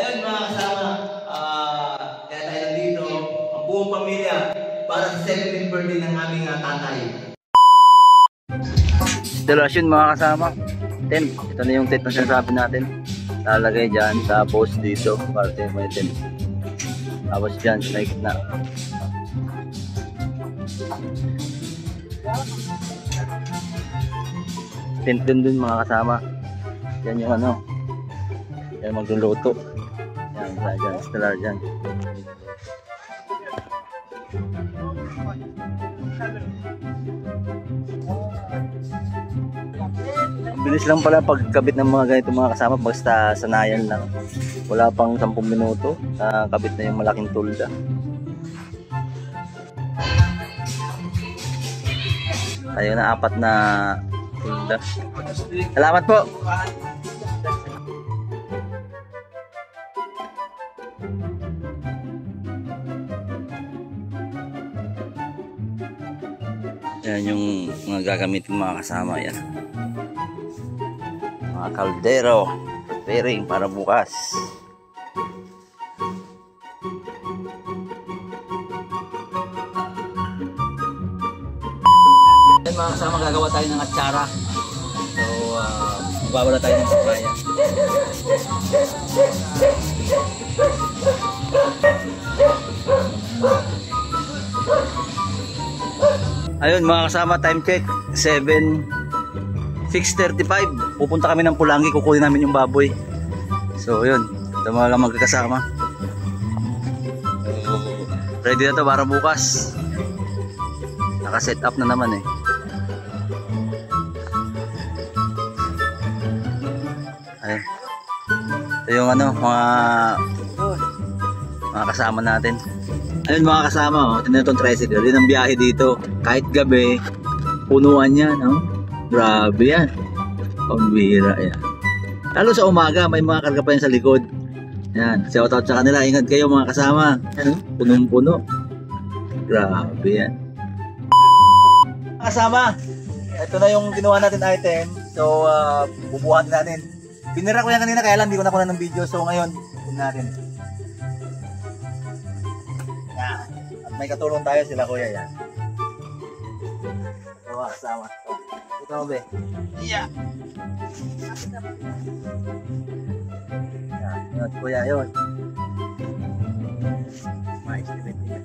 Ayun mga kasama, kaya tayo nandito, ang buong pamilya, para sa 17th birthday ng aming tatay. Installation mga kasama. Ito na yung tent na sinasabi natin. Lalagay dyan, tapos dito, parte may tent. Tapos dyan, sa gitna. Tent dun mga kasama. Yan yung ano. Yan magluluto. Yan, dyan, stellar dyan. Bilis lang pala pagkabit ng mga ganito mga kasama, basta sanayan lang. Wala pang 10 minuto, kabit na yung malaking tulda. Tayo na 4 na tulda. Salamat po! Yan yung mga gagamitin mga kasama yan. Mga kaldero, preparing para bukas. Yan mga kasama, gagawa tayo ng atsara. So, magbabala tayo ng papaya. Ayun mga kasama, time check 6:35. Pupunta kami ng Pulangi, kukunin namin yung baboy. So yun, ito mga lang magkakasama. Ready na to para bukas. Naka-set up na naman eh. Ayun. Ito yung ano, mga kasama natin. Ayun mga kasama, oh, tingnan itong tricycle. Yun ang biyahe dito. Kahit gabi, punuan yan. Oh. Grabe yan. Pambira yan. Lalo sa umaga, may mga karga pa yan sa likod. Yan, shout out sa kanila. Ingat kayo mga kasama. Yan, punong-puno. Grabe yan. Mga kasama, ito na yung ginawa natin item. So, bubuhatin natin. Pinira ko yan kanina, kaya lang hindi ko nakuha ng video. So ngayon, tingnan natin. At may katulong tayo sila kuya yan. Ito kasama. Ito mo be. Yeah. Yan kuya yun. Ma-estimate niya.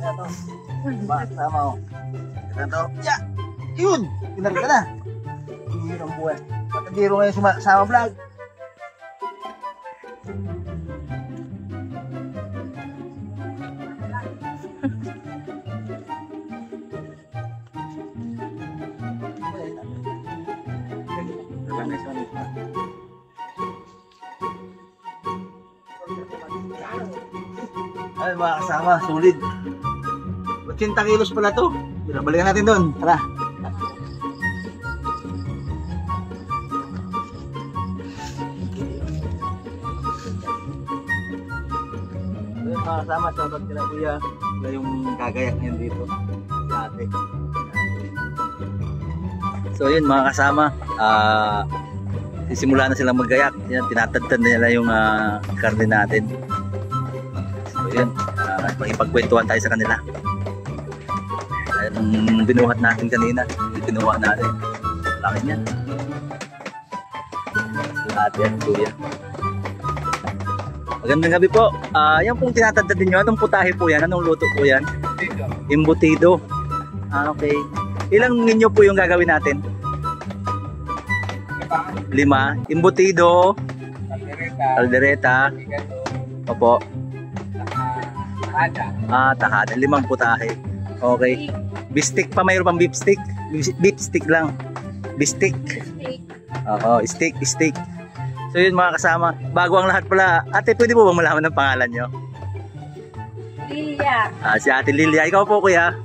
Ito. Kasama o. Ito. Yeah. Yun. Pinarga na. Yun ang buwan. Patagiro ngayon sama vlog. Ay mga kasama, sulit. 80 kilos pala to. Balikan natin doon. Tara. Mga kasama, shoutout kila kuya. Sila yung kagayak niyan dito. Dati. So yun mga kasama, sisimula na silang maggayak. Yan, tinatagtan na nila yung karne natin. So yun, ipagkwentuhan tayo sa kanila. Ayun, binuhat natin kanina. Binuha natin. Laki niyan. Lahat yan, kuya. Magandang gabi po. Yan pong tinatagtan nyo. Anong putahe po yan? Anong luto po yan? Embutido. Okay. Ilang ninyo po yung gagawin natin? 5. Embutido. Caldereta. Opo. Takada. Takada. 5 putahe. Okay. Beef stick pa, mayroon pang beef stick. Beef stick lang. Beef stick. Oo, steak. So yun mga kasama, bago ang lahat pala. Ate, pwede po bang malaman ng pangalan nyo? Lilia. Si Ate Lilia. Ikaw po kuya?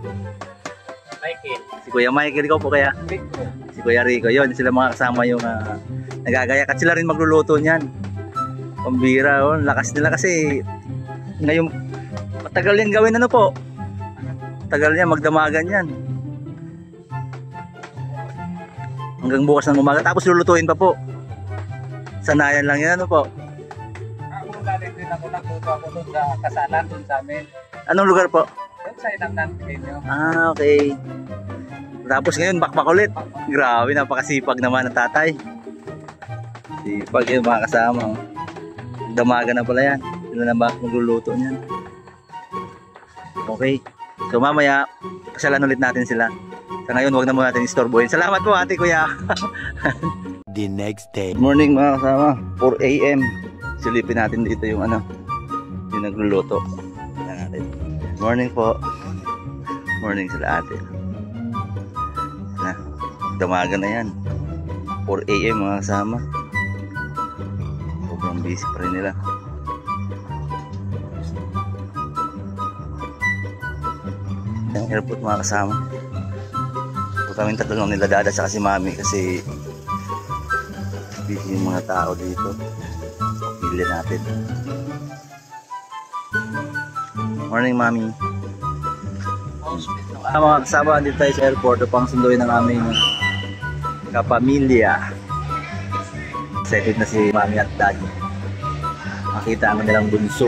Michael. Si Kuya Michael. Ikaw po kaya? Rico. Si Kuya Rico. Yun, sila mga kasama yung nagagayak. At sila rin magluluto niyan. Pambira, oh. Lakas nila kasi ngayon, matagal yan gawin ano po. Tagal niya, magdamagan yan. Hanggang bukas ng umaga. Tapos lulutuin pa po. Sanayan lang yan ano po. Ako galing din ako nagluto ako doon sa kasalan doon sa amin. Anong lugar po? Doon sa inang nantigin nyo. Okay. Tapos ngayon, bakbak ulit. Grabe, napakasipag naman ng tatay. Sipag yun mga kasama. Damagan na pala yan. Sila na ba magluluto niyan? Okay. So mamaya, pasyalan ulit natin sila. Sa ngayon, wag na muna natin istorbohin. Salamat po ate kuya. The next day. Good morning mga kasama. 4 AM. Silipin natin dito yung yung nagluluto. Tingnan natin. Morning po. Morning sila ate. Na, damagan na yan. 4 AM mga kasama. Sobrang busy pa rin nila. Ang airport mga kasama. Ito kaming tatlo lang nila dada sa si mami kasi busy yung mga tao dito. Pili natin. Morning mami. Mga kasama, dito tayo sa airport upang sunduin ng aming kapamilya. Excited na si mami at daddy. Makita ang nilang bunso.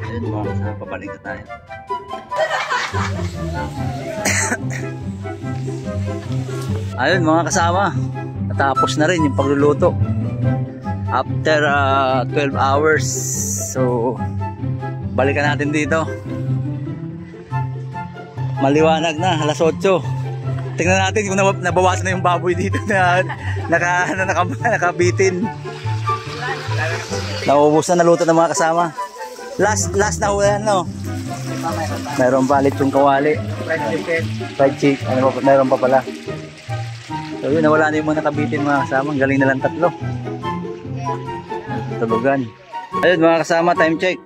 Ayun mga kasama, pabalik na tayo. Ayun mga kasama, natapos na rin yung pagluluto after 12 hours. So balikan natin dito. Maliwanag na, alas 8. Tingnan natin kung nabawasan na yung baboy dito na nakabitin. Naubos na naluto ng mga kasama. Last na huli no. Mayroon pa yung kawali. Fried chicken. Ano pa, mayroon pa pala. So yun, nawala na yung mga nakabitin mga kasama. Galing na lang 3. Tulugan. Ayun mga kasama, time check.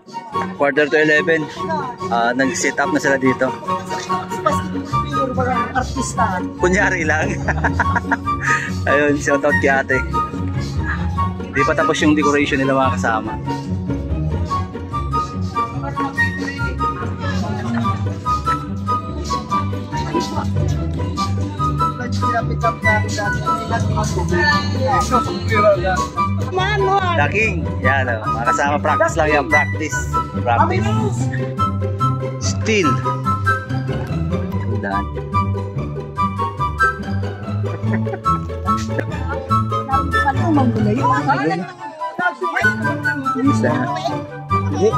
11:45. Nag-set up na sila dito. Kunyari lang. Ayun, shout out kay ate. Hindi pa tapos yung decoration nila mga kasama. Daking, yan mga kasama, practice lang yan, practice. Still. Daan. Isa. Hindi,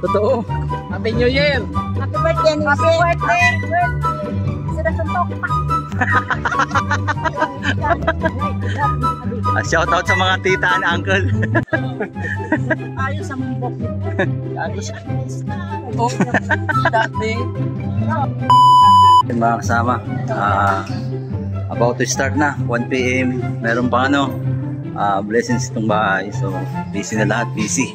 totoo. Happy New Year! Happy birthday, Happy birthday! Sila suntok pa. Shout out sa mga tita and uncle. Ayos sa mumbok. Ayos dati. Mga kasama, about to start na, 1 PM. Meron pa blessings itong bahay. So, busy na lahat, busy.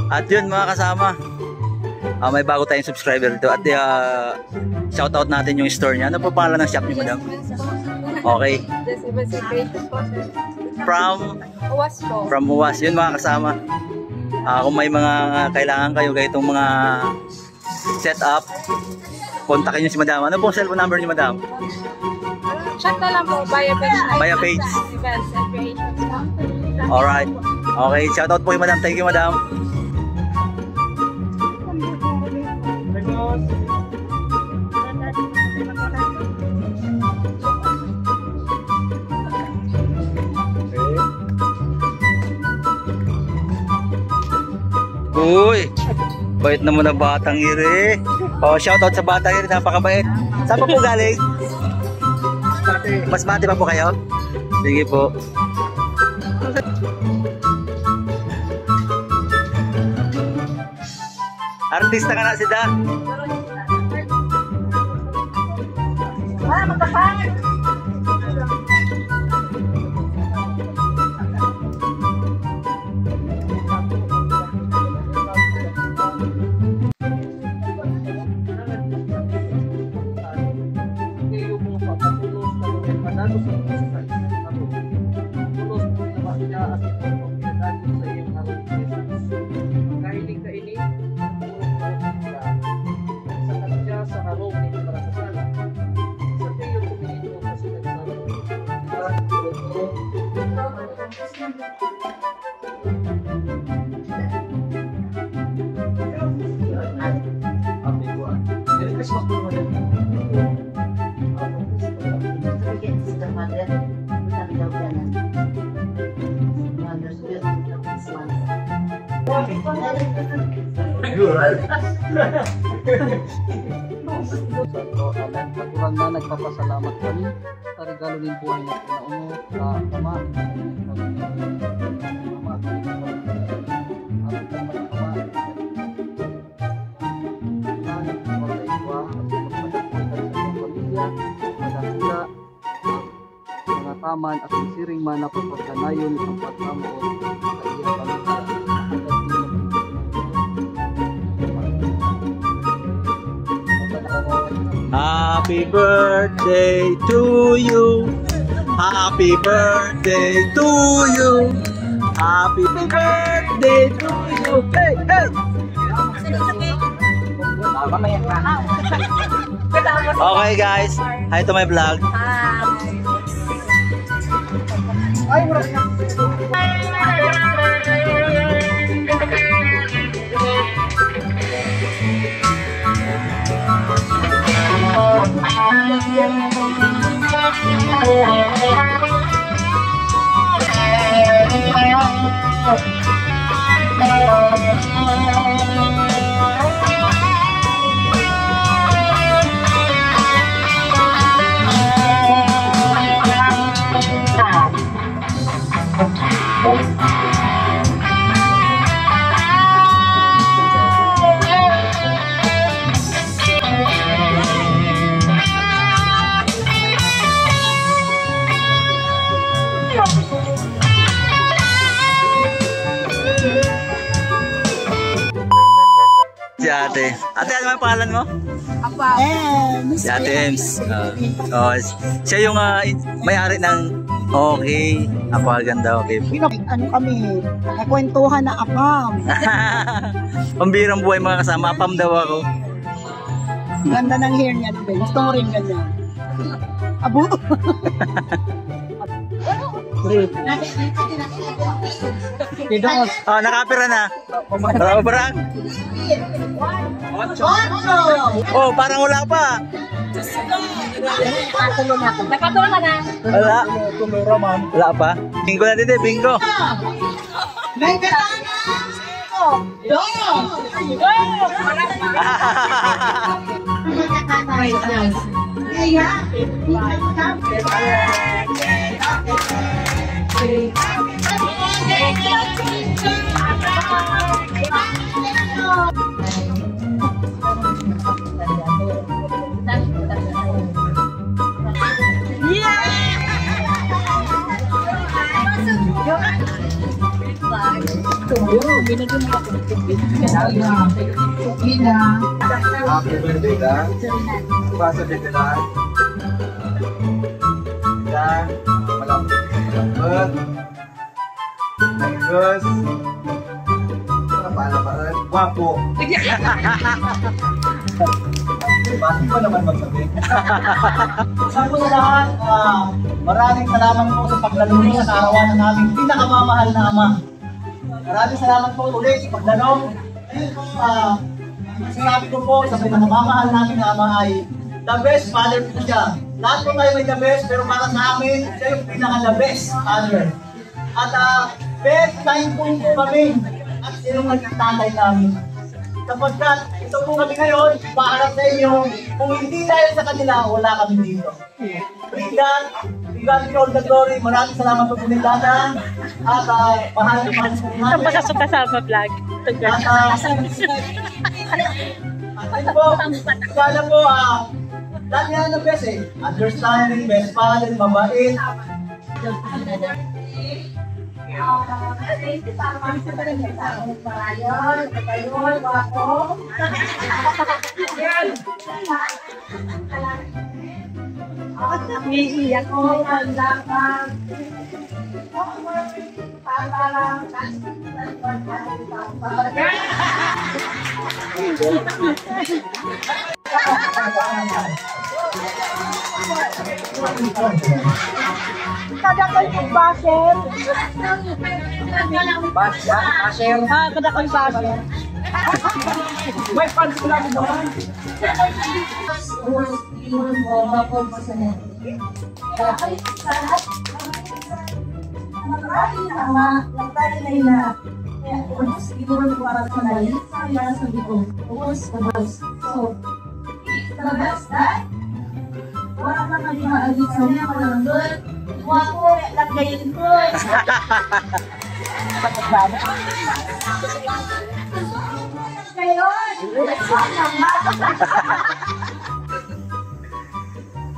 At yun mga kasama, may bago tayong subscriber dito. At shoutout natin yung store niya. Ano po pangalan ng shop niyo, madam? Okay. Uwas po. from UAS. Yun mga kasama. Kung may mga kailangan kayo, itong mga setup, kontakin nyo si Madam. Ano pong cellphone number ni Madam? Chat na lang po via page. Via page. Events and creations po. Alright. Okay, shoutout po kay Madam. Thank you, Madam. Uy, bait naman na Batang Iri. Oh, shoutout sa Batang Iri, napakabait. Saan pa po galing? Masbate pa po kayo? Sige po. Artista ka na si Da. Magkapal! Natural na nagpapasalamat kami sa regalo ng buhay na pinauno sa Ama mga taman at siring man na pagpaganayon ang pagkamuot sa iya pamilya. Happy birthday to you. Happy birthday to you. Happy birthday to you. Hey, hey. Okay guys, hi to my vlog. Si ate. Ate, ano ang pangalan mo? Apa. Si Ate Ems. Siya yung may-ari ng okay. Napakaganda, okay. Ano kami, nakwentuhan na apam. Pambirang buhay mga kasama. Apam daw ako. Ganda ng hair niya, diba? Gusto mo rin ganyan. Abo. Nakapira na. Parang. Oh, parang wala pa. Nakatulong ka na. Wala. Wala pa. Bingo na din eh, bingo. Happy birthday ka. Pasa dito na. Dan, malambot. Ayos. Pala-pala. Wapo. Bakit ba naman magsabi? Sabi ko sa lahat, maraming salamat po sa paglalong sa kaarawan ng aming pinakamamahal na ama. Maraming salamat po ulit sa paglalong. Ayun po, sinabi ko po sa pinakamamahal namin na ama ay the best father po siya. Lahat po tayo may the best, pero para sa amin, siya yung pinaka-the best father. At best time po kami at sinong naging tatay namin. Sapagkat ito po kami ngayon, paharap sa inyo, kung hindi dahil sa kanila, wala kami dito. Praise God, we God be all the glory. Maraming salamat po po ni Tata. At mahal po natin. Ang pagkasuka sa vlog. At po, sana po, lahat yan ng best understanding, best father, mabait. Iiyak ko. Kada ko yung basher. Basher. Kada ko yung basher. May fans lang naman.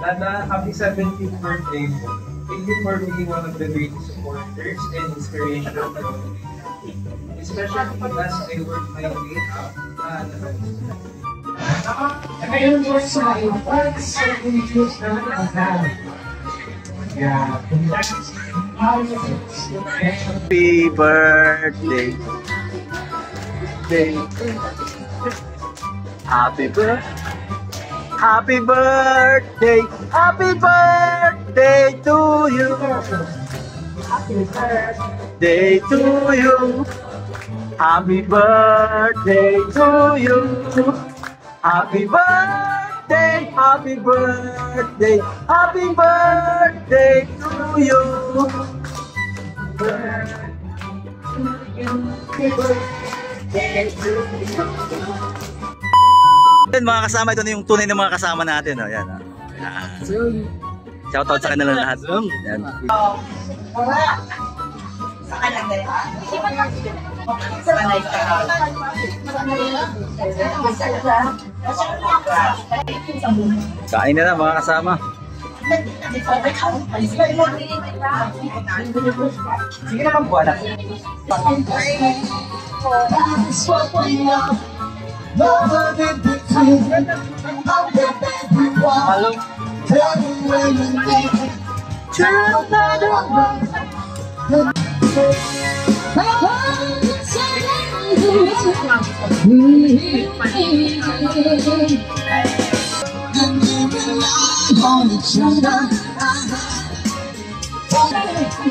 Lana, happy 17th birthday po. Thank you for being one of the greatest supporters and inspiration of the community. Especially as I work my way up. Ngayon po sa iyo, sa Pilipinas na nakakal. Happy birthday. Happy birthday. Happy birthday. Happy birthday to you. Happy birthday to you. Happy birthday to you. Happy birthday. Happy birthday. Happy birthday to you. Yan mga kasama, ito na yung tunay ng mga kasama natin. Oh. Yan, oh. Yan. Shoutout sa kanila lahat. Yan. Kain na lang mga kasama. Sige naman po, anak. Hello.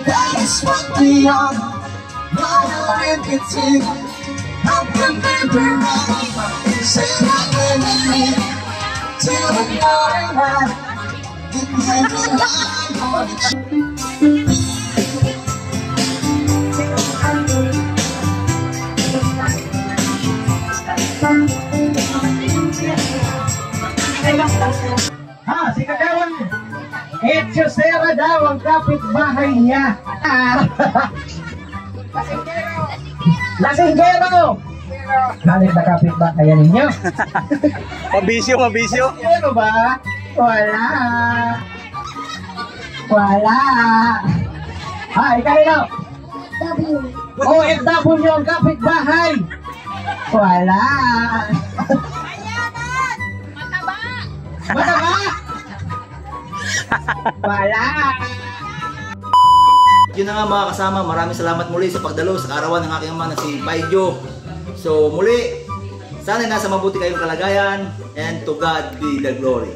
That's what we are. Now I can see. I remember all. Say I will till the morning. In heaven I want you. Si Kagawan, Etchosera daw ang kapitbahay niya. Lasinggero! Galing na kapitbahay ninyo? Mabisyo, mabisyo. Ano ba? Wala. Wala. Kanino? OFW ang kapitbahay. Wala. Mataba! Wala! yun na nga mga kasama, maraming salamat muli sa pagdalo sa kaarawan ng aking ama na si Paijo. So muli, sana nasa mabuti kayong kalagayan and to God be the glory.